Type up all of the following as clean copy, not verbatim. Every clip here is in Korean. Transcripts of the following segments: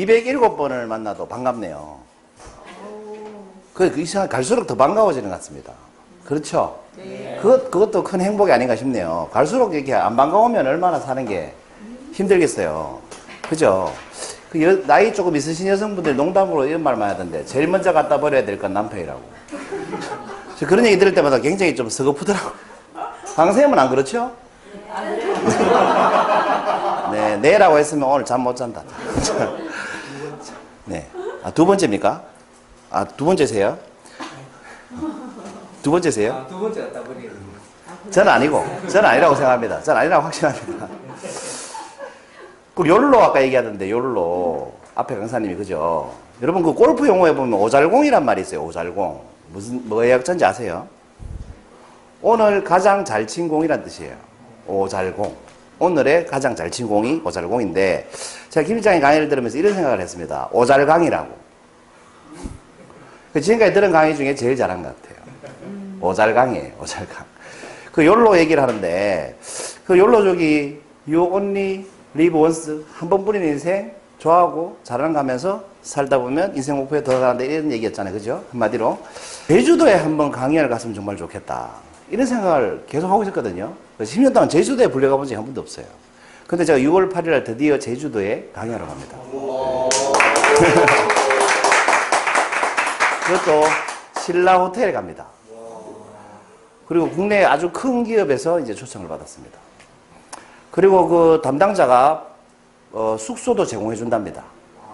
207번을 만나도 반갑네요. 이 시간 갈수록 더 반가워지는 것 같습니다. 그렇죠? 네. 그것도 큰 행복이 아닌가 싶네요. 갈수록 이렇게 안 반가우면 얼마나 사는 게 힘들겠어요. 그죠? 나이 조금 있으신 여성분들 농담으로 이런 말만 하던데, 제일 먼저 갖다 버려야 될 건 남편이라고. 그런 얘기 들을 때마다 굉장히 좀 서글프더라고요. 강쌤은 안 그렇죠? 네, 내라고 했으면 오늘 잠 못 잔다. 네. 두 번째입니까? 두 번째세요? 두 번째세요? 두 번째 갖다 버리겠습니다. 저는 아니고, 저는 아니라고 생각합니다. 저는 아니라고 확신합니다. 그리고 욜로 아까 얘기하던데, 욜로. 앞에 강사님이, 그죠? 여러분, 그 골프 용어에 보면 오잘공이란 말이 있어요, 오잘공. 뭐의 약자인지 아세요? 오늘 가장 잘 친 공이란 뜻이에요. 오잘공. 오늘의 가장 잘 친 공이 오잘공인데, 제가 김 실장의 강의를 들으면서 이런 생각을 했습니다. 오잘강이라고. 지금까지 들은 강의 중에 제일 잘한 것 같아요. 오잘강이에요, 오잘강. 그 욜로 얘기를 하는데, 그 욜로족이 You only live once. 한 번뿐인 인생 좋아하고 잘하는 거 하면서 살다 보면 인생 목표에 도달한다, 이런 얘기였잖아요. 그죠? 한마디로. 제주도에 한번 강연을 갔으면 정말 좋겠다, 이런 생각을 계속 하고 있었거든요. 10년 동안 제주도에 불려가 본 적이 한 번도 없어요. 근데 제가 6월 8일 드디어 제주도에 강연을 갑니다. 그것도 신라 호텔에 갑니다. 그리고 국내 아주 큰 기업에서 이제 초청을 받았습니다. 그리고 그 담당자가 숙소도 제공해 준답니다.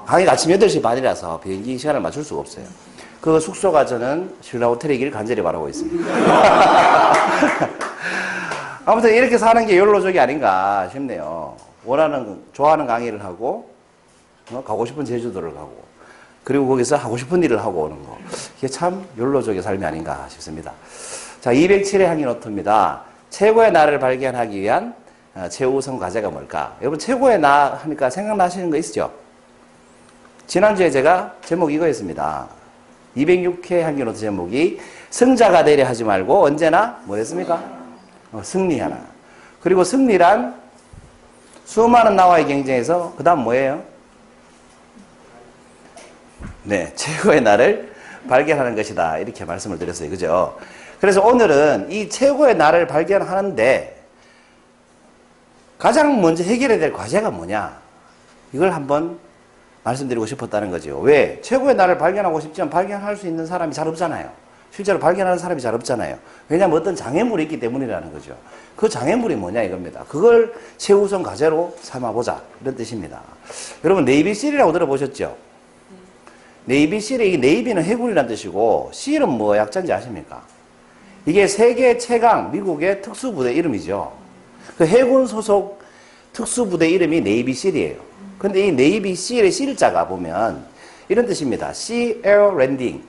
강의가 아침 8시 반이라서 비행기 시간을 맞출 수가 없어요. 그 숙소가 저는 신라 호텔이길 간절히 바라고 있습니다. 아무튼 이렇게 사는 게 욜로족이 아닌가 싶네요. 좋아하는 강의를 하고, 가고 싶은 제주도를 가고, 그리고 거기서 하고 싶은 일을 하고 오는 거. 이게 참 욜로족의 삶이 아닌가 싶습니다. 자, 207회 향기 노트입니다. 최고의 나를 발견하기 위한 최우선 과제가 뭘까? 여러분, 최고의 나 하니까 생각나시는 거 있으죠? 지난주에 제가 제목이 이거였습니다. 206회 향기 노트 제목이 승자가 되려 하지 말고 언제나 뭐 했습니까? 승리하라. 그리고 승리란 수많은 나와의 경쟁에서 그 다음 뭐예요? 네, 최고의 나를 발견하는 것이다, 이렇게 말씀을 드렸어요. 그죠? 그래서 오늘은 이 최고의 나를 발견하는데 가장 먼저 해결해야 될 과제가 뭐냐, 이걸 한번 말씀드리고 싶었다는 거죠. 왜? 최고의 나를 발견하고 싶지만 발견할 수 있는 사람이 잘 없잖아요. 실제로 발견하는 사람이 잘 없잖아요. 왜냐하면 어떤 장애물이 있기 때문이라는 거죠. 그 장애물이 뭐냐 이겁니다. 그걸 최우선 과제로 삼아보자, 이런 뜻입니다. 여러분, 네이비실이라고 들어보셨죠? 네이비실의 이 네이비는 해군이라는 뜻이고 실은 뭐 약자인지 아십니까? 이게 세계 최강 미국의 특수부대 이름이죠. 그 해군 소속 특수부대 이름이 네이비실이에요. 근데 이 네이비실의 실자가 보면 이런 뜻입니다. Sea Air Landing.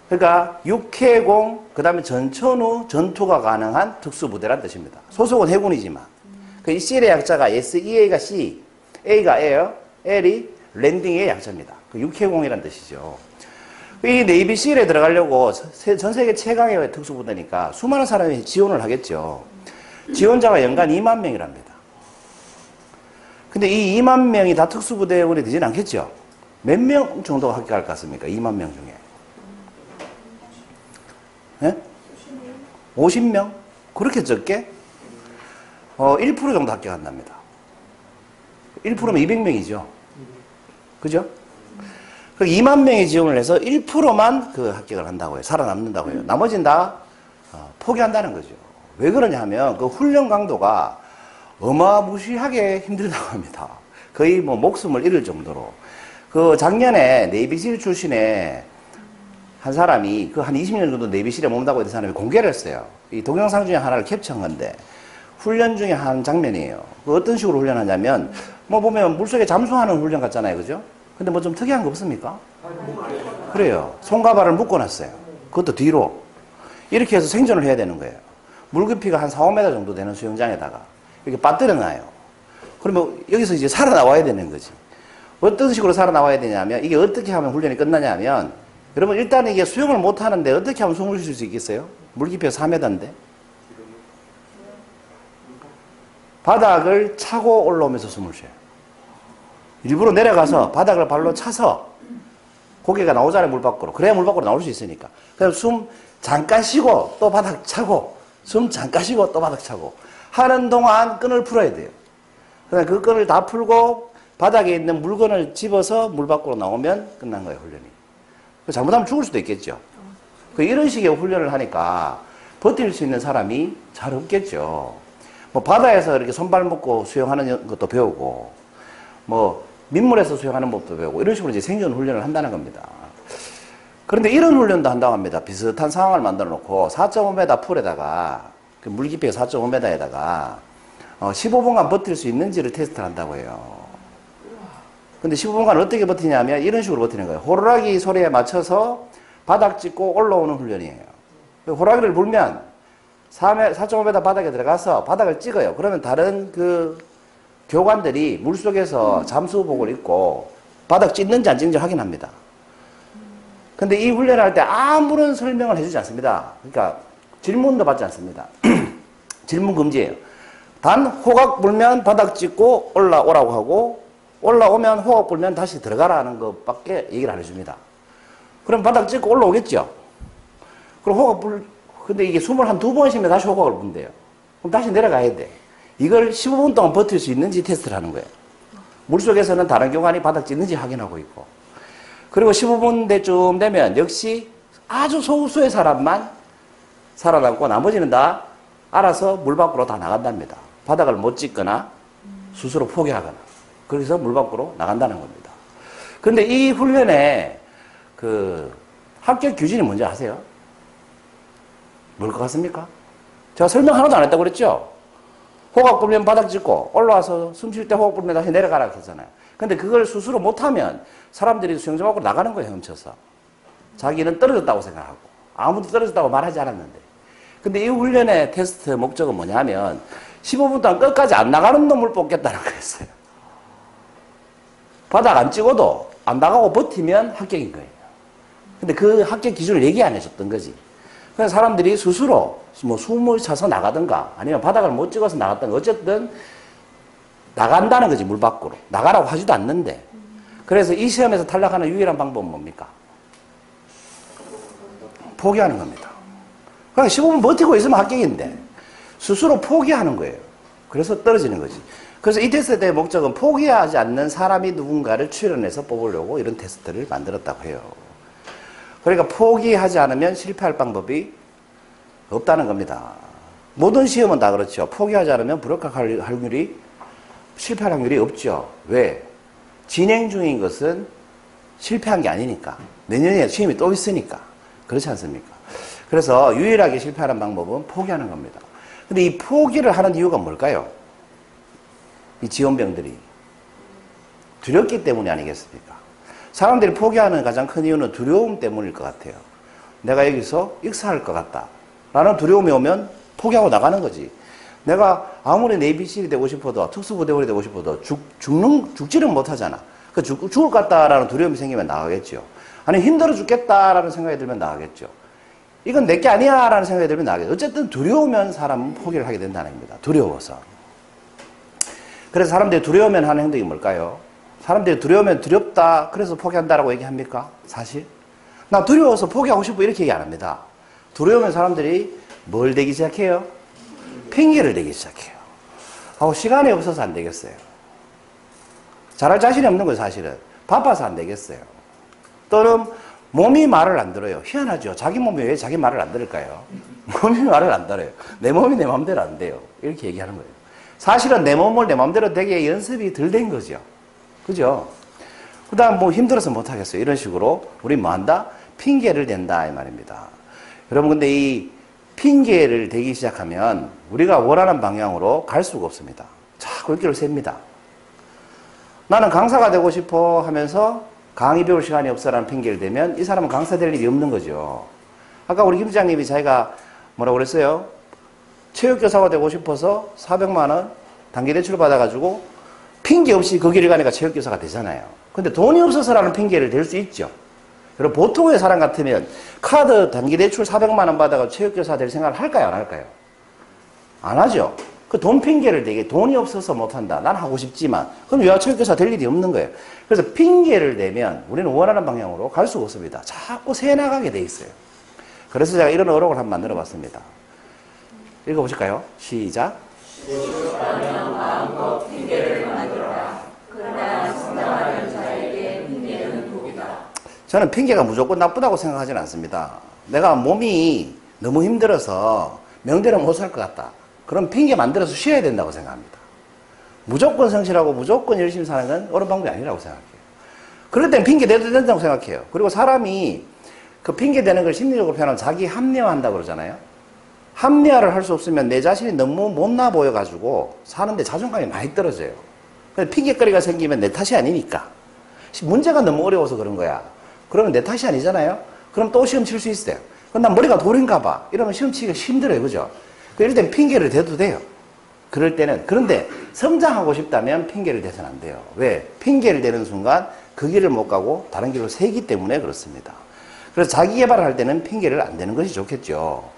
그러니까 육해공, 그 다음에 전천 후 전투가 가능한 특수부대란 뜻입니다. 소속은 해군이지만. 이 실의 약자가 SEA가 Sea, A가 Air, L이 랜딩의 약자입니다. 그 육해공이란 뜻이죠. 이 네이비실에 들어가려고 전 세계 최강의 특수부대니까 수많은 사람이 지원을 하겠죠. 지원자가 연간 2만 명이랍니다. 근데 이 2만 명이 다 특수부대원이 되진 않겠죠. 몇 명 정도가 합격할 것 같습니까? 2만 명 중에. 네? 50명? 그렇게 적게? 1% 정도 합격한답니다. 1%면 200명이죠. 그죠? 2만 명이 지원을 해서 1%만 그 합격을 한다고 해요. 살아남는다고 해요. 나머지는 다 포기한다는 거죠. 왜 그러냐 하면 그 훈련 강도가 어마무시하게 힘들다고 합니다. 거의 뭐 목숨을 잃을 정도로. 그 작년에 네이비실 출신의 한 사람이 그 한 20년 정도 네이비실에 몸담고 있는 사람이 공개를 했어요. 이 동영상 중에 하나를 캡처한 건데 훈련 중에 한 장면이에요. 그 어떤 식으로 훈련하냐면 뭐 보면 물속에 잠수하는 훈련 같잖아요. 그죠? 근데 뭐 좀 특이한 거 없습니까? 그래요. 손과 발을 묶어놨어요. 그것도 뒤로. 이렇게 해서 생존을 해야 되는 거예요. 물깊이가 한 4, 5m 정도 되는 수영장에다가 이렇게 빠뜨려놔요. 그러면 여기서 이제 살아나와야 되는 거지. 어떤 식으로 살아나와야 되냐면 이게 어떻게 하면 훈련이 끝나냐면 여러분 일단 이게 수영을 못 하는데 어떻게 하면 숨을 쉴 수 있겠어요? 물깊이가 4m인데 바닥을 차고 올라오면서 숨을 쉬어요. 일부러 내려가서 바닥을 발로 차서 고개가 나오잖아요, 물 밖으로. 그래야 물 밖으로 나올 수 있으니까. 그래서 숨 잠깐 쉬고 또 바닥 차고, 숨 잠깐 쉬고 또 바닥 차고 하는 동안 끈을 풀어야 돼요. 그다음에 그 끈을 다 풀고 바닥에 있는 물건을 집어서 물 밖으로 나오면 끝난 거예요, 훈련이. 잘못하면 죽을 수도 있겠죠. 이런 식의 훈련을 하니까 버틸 수 있는 사람이 잘 없겠죠. 뭐 바다에서 이렇게 손발 묶고 수영하는 것도 배우고, 뭐 민물에서 수영하는 법도 배우고, 이런 식으로 이제 생존 훈련을 한다는 겁니다. 그런데 이런 훈련도 한다고 합니다. 비슷한 상황을 만들어 놓고 4.5m 풀에다가, 물 깊이가 4.5m에다가 15분간 버틸 수 있는지를 테스트를 한다고 해요. 근데 15분간 어떻게 버티냐면 이런 식으로 버티는 거예요. 호루라기 소리에 맞춰서 바닥 찍고 올라오는 훈련이에요. 호루라기를 불면 4.5m 바닥에 들어가서 바닥을 찍어요. 그러면 다른 그 교관들이 물속에서 잠수복을 입고 바닥 찍는지 안 찍는지 확인합니다. 근데 이 훈련을 할 때 아무런 설명을 해주지 않습니다. 그러니까 질문도 받지 않습니다. 질문 금지예요. 단 호각 불면 바닥 찍고 올라오라고 하고, 올라오면 호각 불면 다시 들어가라는 것밖에 얘기를 안 해줍니다. 그럼 바닥 찍고 올라오겠죠? 그럼 근데 이게 숨을 한 2번 쉬면 다시 호각을 분대요. 그럼 다시 내려가야 돼. 이걸 15분 동안 버틸 수 있는지 테스트를 하는 거예요. 물속에서는 다른 교관이 바닥 찍는지 확인하고 있고. 그리고 15분 대쯤 되면 역시 아주 소수의 사람만 살아남고 나머지는 다 알아서 물 밖으로 다 나간답니다. 바닥을 못 찍거나 스스로 포기하거나. 그래서 물 밖으로 나간다는 겁니다. 그런데 이 훈련에 그 합격 기준이 뭔지 아세요? 뭘 것 같습니까? 제가 설명 하나도 안 했다고 그랬죠? 호각 불면 바닥 찍고 올라와서 숨 쉴 때 호각 불면 다시 내려가라고 했잖아요. 근데 그걸 스스로 못하면 사람들이 수영장 밖으로 나가는 거예요, 훔쳐서. 자기는 떨어졌다고 생각하고. 아무도 떨어졌다고 말하지 않았는데. 근데 이 훈련의 테스트 목적은 뭐냐면 15분 동안 끝까지 안 나가는 놈을 뽑겠다는 거였어요. 바닥 안 찍어도 안 나가고 버티면 합격인 거예요. 근데 그 합격 기준을 얘기 안 해줬던 거지. 그래서 사람들이 스스로 뭐 숨을 차서 나가든가 아니면 바닥을 못 찍어서 나갔든가 어쨌든 나간다는 거지, 물 밖으로. 나가라고 하지도 않는데. 그래서 이 시험에서 탈락하는 유일한 방법은 뭡니까? 포기하는 겁니다. 그냥 15분 버티고 있으면 합격인데 스스로 포기하는 거예요. 그래서 떨어지는 거지. 그래서 이 테스트의 목적은 포기하지 않는 사람이 누군가를 출연해서 뽑으려고 이런 테스트를 만들었다고 해요. 그러니까 포기하지 않으면 실패할 방법이 없다는 겁니다. 모든 시험은 다 그렇죠. 포기하지 않으면 불합격할 확률이, 실패할 확률이 없죠. 왜? 진행 중인 것은 실패한 게 아니니까. 내년에 시험이 또 있으니까. 그렇지 않습니까? 그래서 유일하게 실패하는 방법은 포기하는 겁니다. 근데 이 포기를 하는 이유가 뭘까요? 이 지원병들이. 두렵기 때문이 아니겠습니까? 사람들이 포기하는 가장 큰 이유는 두려움 때문일 것 같아요. 내가 여기서 익사할 것 같다 라는 두려움이 오면 포기하고 나가는 거지. 내가 아무리 네이비실이 되고 싶어도 특수부대원이 되고 싶어도 죽지는 못하잖아. 죽을 것 같다라는 두려움이 생기면 나가겠죠. 아니 힘들어 죽겠다라는 생각이 들면 나가겠죠. 이건 내게 아니야 라는 생각이 들면 나가겠죠. 어쨌든 두려우면 사람은 포기를 하게 된다는 겁니다. 두려워서. 그래서 사람들이 두려우면 하는 행동이 뭘까요? 사람들이 두려우면 두렵다 그래서 포기한다라고 얘기합니까? 사실? 나 두려워서 포기하고 싶어 이렇게 얘기 안 합니다. 두려우면 사람들이 뭘 대기 시작해요? 핑계를 대기 시작해요. 시간이 없어서 안 되겠어요. 잘할 자신이 없는 거예요, 사실은. 바빠서 안 되겠어요. 또는 몸이 말을 안 들어요. 희한하죠. 자기 몸이 왜 자기 말을 안 들을까요? 몸이 말을 안 들어요. 내 몸이 내 마음대로 안 돼요. 이렇게 얘기하는 거예요. 사실은 내 몸을 내 마음대로 되게 연습이 덜 된 거죠. 그죠? 그 다음 뭐 힘들어서 못하겠어요. 이런 식으로 우리 뭐 한다? 핑계를 댄다 이 말입니다. 여러분 근데 이 핑계를 대기 시작하면 우리가 원하는 방향으로 갈 수가 없습니다. 자꾸 일기를 셉니다. 나는 강사가 되고 싶어 하면서 강의 배울 시간이 없어라는 핑계를 대면 이 사람은 강사 될 일이 없는 거죠. 아까 우리 김 부장님이 자기가 뭐라고 그랬어요? 체육교사가 되고 싶어서 400만 원 단기 대출 받아가지고 핑계 없이 그 길을 가니까 체육교사가 되잖아요. 근데 돈이 없어서라는 핑계를 댈 수 있죠. 여러분 보통의 사람 같으면 카드 단기 대출 400만 원 받아가 체육교사 될 생각을 할까요? 안 할까요? 안 하죠. 그 돈 핑계를 대게 돈이 없어서 못한다. 난 하고 싶지만. 그럼 요양체육교사 될 일이 없는 거예요. 그래서 핑계를 대면 우리는 원하는 방향으로 갈 수가 없습니다. 자꾸 새 나가게 돼 있어요. 그래서 제가 이런 어록을 한번 만들어 봤습니다. 읽어보실까요? 시작. 마음껏 핑계를 만들어라. 그러나 성장하는 자에게 핑계는 독이다. 저는 핑계가 무조건 나쁘다고 생각하지는 않습니다. 내가 몸이 너무 힘들어서 명대로 못 살 것 같다. 그럼 핑계 만들어서 쉬어야 된다고 생각합니다. 무조건 성실하고 무조건 열심히 사는 건 옳은 방법이 아니라고 생각해요. 그럴 땐 핑계 대도 된다고 생각해요. 그리고 사람이 그 핑계 대는 걸 심리적으로 표현하면 자기 합리화한다고 그러잖아요. 합리화를 할 수 없으면 내 자신이 너무 못나 보여가지고 사는데 자존감이 많이 떨어져요. 핑계거리가 생기면 내 탓이 아니니까. 문제가 너무 어려워서 그런 거야. 그러면 내 탓이 아니잖아요. 그럼 또 시험 칠 수 있어요. 그럼 난 머리가 돌인가 봐. 이러면 시험 치기가 힘들어요. 그죠? 이럴 땐 핑계를 대도 돼요. 그럴 때는. 그런데 성장하고 싶다면 핑계를 대서는 안 돼요. 왜? 핑계를 대는 순간 그 길을 못 가고 다른 길로 새기 때문에 그렇습니다. 그래서 자기 개발을 할 때는 핑계를 안 대는 것이 좋겠죠.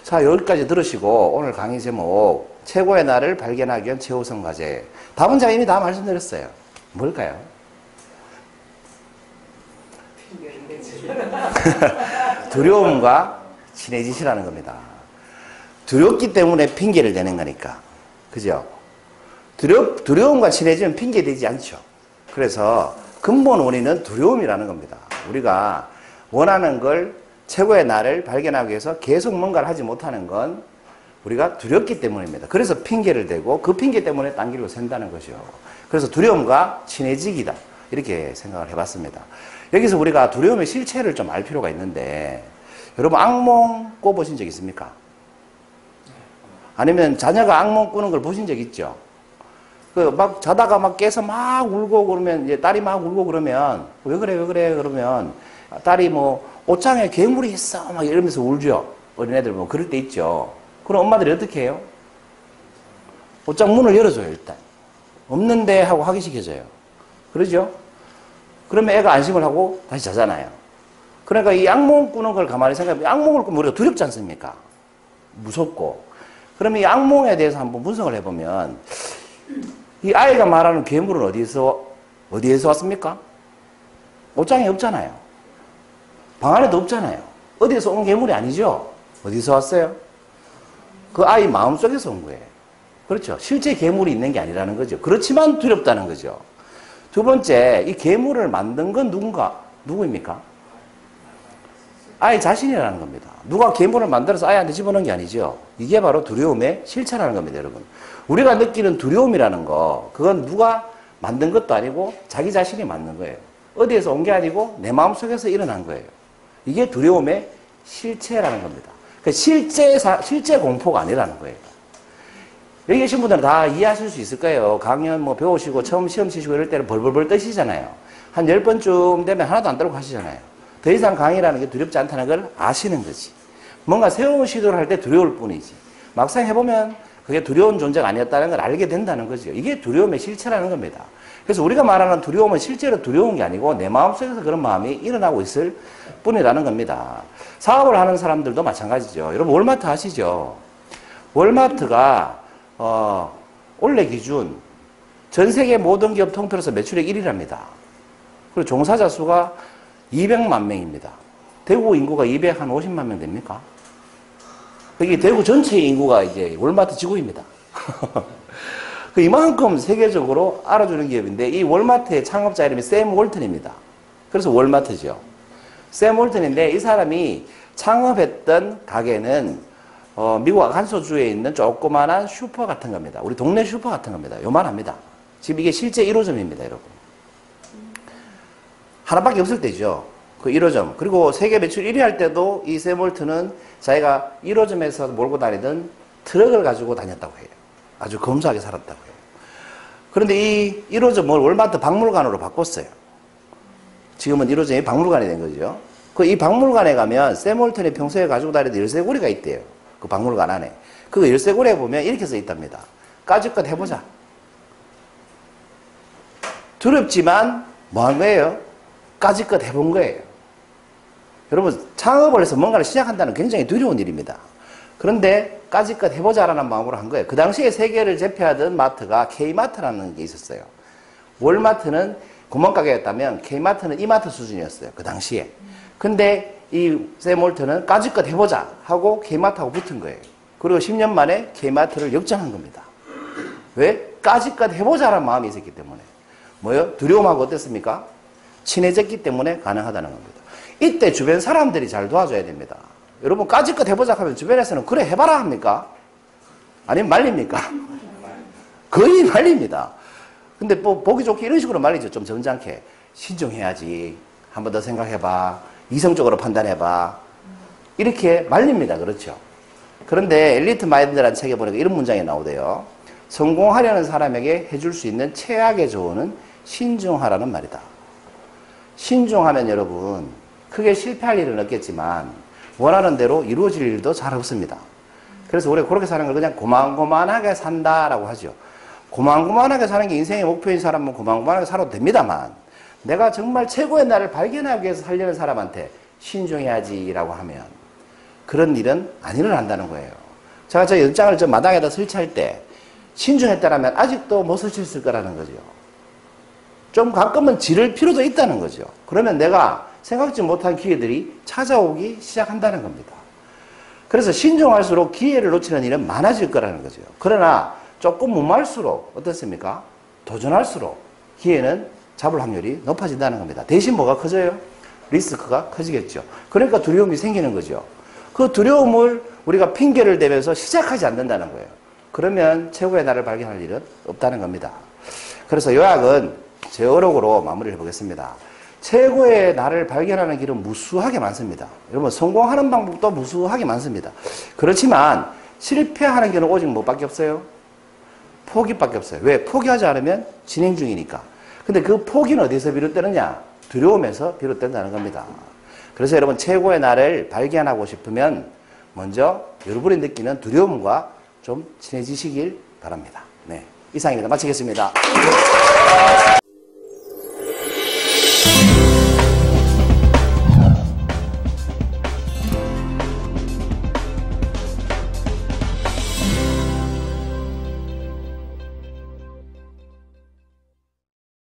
자, 여기까지 들으시고 오늘 강의 제목 최고의 나를 발견하기 위한 최우선 과제. 답은 제가 이미 다 말씀드렸어요. 뭘까요? 두려움과 친해지시라는 겁니다. 두렵기 때문에 핑계를 대는 거니까. 그죠? 두려움과 친해지면 핑계 되지 않죠. 그래서 근본 원인은 두려움이라는 겁니다. 우리가 원하는 걸 최고의 나를 발견하기 위해서 계속 뭔가를 하지 못하는 건 우리가 두렵기 때문입니다. 그래서 핑계를 대고 그 핑계 때문에 딴 길로 샌다는 것이요. 그래서 두려움과 친해지기다. 이렇게 생각을 해봤습니다. 여기서 우리가 두려움의 실체를 좀 알 필요가 있는데 여러분 악몽 꿔보신 적 있습니까? 아니면 자녀가 악몽 꾸는 걸 보신 적 있죠? 그 막 자다가 막 깨서 막 울고 그러면 이제 딸이 막 울고 그러면 왜 그래 그러면 딸이 뭐 옷장에 괴물이 있어 막 이러면서 울죠. 어린애들 뭐 그럴 때 있죠. 그럼 엄마들이 어떻게 해요? 옷장 문을 열어줘요. 일단 없는데 하고 확인시켜줘요. 그러죠? 그러면 애가 안심을 하고 다시 자잖아요. 그러니까 이 악몽 꾸는 걸 가만히 생각해보면 악몽을 꾸면 우리가 두렵지 않습니까? 무섭고. 그러면 이 악몽에 대해서 한번 분석을 해보면 이 아이가 말하는 괴물은 어디에서 왔습니까? 옷장에 없잖아요. 방 안에도 없잖아요. 어디에서 온 괴물이 아니죠? 어디서 왔어요? 그 아이 마음속에서 온 거예요. 그렇죠? 실제 괴물이 있는 게 아니라는 거죠. 그렇지만 두렵다는 거죠. 두 번째, 이 괴물을 만든 건 누구입니까? 아이 자신이라는 겁니다. 누가 괴물을 만들어서 아이한테 집어넣은 게 아니죠. 이게 바로 두려움의 실체라는 겁니다, 여러분. 우리가 느끼는 두려움이라는 거, 그건 누가 만든 것도 아니고 자기 자신이 만든 거예요. 어디에서 온 게 아니고 내 마음속에서 일어난 거예요. 이게 두려움의 실체라는 겁니다. 그러니까 실제 공포가 아니라는 거예요. 여기 계신 분들은 다 이해하실 수 있을 거예요. 강연 뭐 배우시고 처음 시험 치시고 이럴 때는 벌벌벌 떠시잖아요. 한 10번쯤 되면 하나도 안 떨고 하시잖아요. 더 이상 강의라는 게 두렵지 않다는 걸 아시는 거지. 뭔가 새로운 시도를 할 때 두려울 뿐이지. 막상 해보면 그게 두려운 존재가 아니었다는 걸 알게 된다는 거죠. 이게 두려움의 실체라는 겁니다. 그래서 우리가 말하는 두려움은 실제로 두려운 게 아니고 내 마음속에서 그런 마음이 일어나고 있을 뿐이라는 겁니다. 사업을 하는 사람들도 마찬가지죠. 여러분 월마트 아시죠? 월마트가 올해 기준 전 세계 모든 기업 통틀어서 매출액 1위랍니다. 그리고 종사자 수가 200만 명입니다. 대구 인구가 250만 명 됩니까? 그게 대구 전체 인구가 이제 월마트 지구입니다. 이만큼 세계적으로 알아주는 기업인데 이 월마트의 창업자 이름이 샘 월튼입니다. 그래서 월마트죠. 샘 월튼인데 이 사람이 창업했던 가게는 미국 아칸소주에 있는 조그만한 슈퍼 같은 겁니다. 우리 동네 슈퍼 같은 겁니다. 요만합니다. 지금 이게 실제 1호점입니다, 여러분. 하나밖에 없을 때죠. 그 1호점. 그리고 세계 매출 1위 할 때도 이 샘 월튼은 자기가 1호점에서 몰고 다니던 트럭을 가지고 다녔다고 해요. 아주 검소하게 살았다고 해요. 그런데 이 1호점을 월마트 박물관으로 바꿨어요. 지금은 1호점이 박물관이 된 거죠. 이 박물관에 가면 샘 월튼이 평소에 가지고 다니던 열쇠고리가 있대요. 그 박물관 안에. 그 열쇠고리에 보면 이렇게 써 있답니다. 까짓것 해보자. 두렵지만 뭐 한 거예요? 까짓것 해본 거예요. 여러분 창업을 해서 뭔가를 시작한다는 굉장히 두려운 일입니다. 그런데 까짓것 해보자라는 마음으로 한 거예요. 그 당시에 세계를 제패하던 마트가 K마트라는 게 있었어요. 월마트는 구멍가게였다면 K마트는 이마트 수준이었어요. 그 당시에. 근데 이 샘홀턴은 까짓것 해보자 하고 K마트하고 붙은 거예요. 그리고 10년 만에 K마트를 역전한 겁니다. 왜? 까짓것 해보자라는 마음이 있었기 때문에. 뭐요? 두려움하고 어땠습니까? 친해졌기 때문에 가능하다는 겁니다. 이때 주변 사람들이 잘 도와줘야 됩니다. 여러분 까짓것 해보자 하면 주변에서는 그래 해봐라 합니까? 아니면 말립니까? 거의 말립니다. 근데 뭐 보기 좋게 이런 식으로 말이죠. 좀 점잖게. 신중해야지. 한 번 더 생각해봐. 이성적으로 판단해봐. 이렇게 말립니다. 그렇죠? 그런데 엘리트 마인드라는 책에 보니까 이런 문장이 나오대요. 성공하려는 사람에게 해줄 수 있는 최악의 조언은 신중하라는 말이다. 신중하면 여러분 크게 실패할 일은 없겠지만 원하는 대로 이루어질 일도 잘 없습니다. 그래서 우리가 그렇게 사는 걸 그냥 고만고만하게 산다라고 하죠. 고만고만하게 사는 게 인생의 목표인 사람은 고만고만하게 살아도 됩니다만 내가 정말 최고의 나를 발견하기 위해서 살려는 사람한테 신중해야지라고 하면 그런 일은 안 일어난다는 거예요. 제가 저 연장을 저 마당에다 설치할 때 신중했다라면 아직도 못 설치했을 거라는 거죠. 좀 가끔은 지를 필요도 있다는 거죠. 그러면 내가 생각지 못한 기회들이 찾아오기 시작한다는 겁니다. 그래서 신중할수록 기회를 놓치는 일은 많아질 거라는 거죠. 그러나 조금 무말수록 어떻습니까? 도전할수록 기회는 잡을 확률이 높아진다는 겁니다. 대신 뭐가 커져요? 리스크가 커지겠죠. 그러니까 두려움이 생기는 거죠. 그 두려움을 우리가 핑계를 대면서 시작하지 않는다는 거예요. 그러면 최고의 나를 발견할 일은 없다는 겁니다. 그래서 요약은 제 어록으로 마무리를 해보겠습니다. 최고의 나를 발견하는 길은 무수하게 많습니다. 여러분 성공하는 방법도 무수하게 많습니다. 그렇지만 실패하는 길은 오직 뭐밖에 없어요? 포기밖에 없어요. 왜? 포기하지 않으면 진행 중이니까. 근데 그 포기는 어디서 비롯되느냐? 두려움에서 비롯된다는 겁니다. 그래서 여러분 최고의 나를 발견하고 싶으면 먼저 여러분이 느끼는 두려움과 좀 친해지시길 바랍니다. 네, 이상입니다. 마치겠습니다.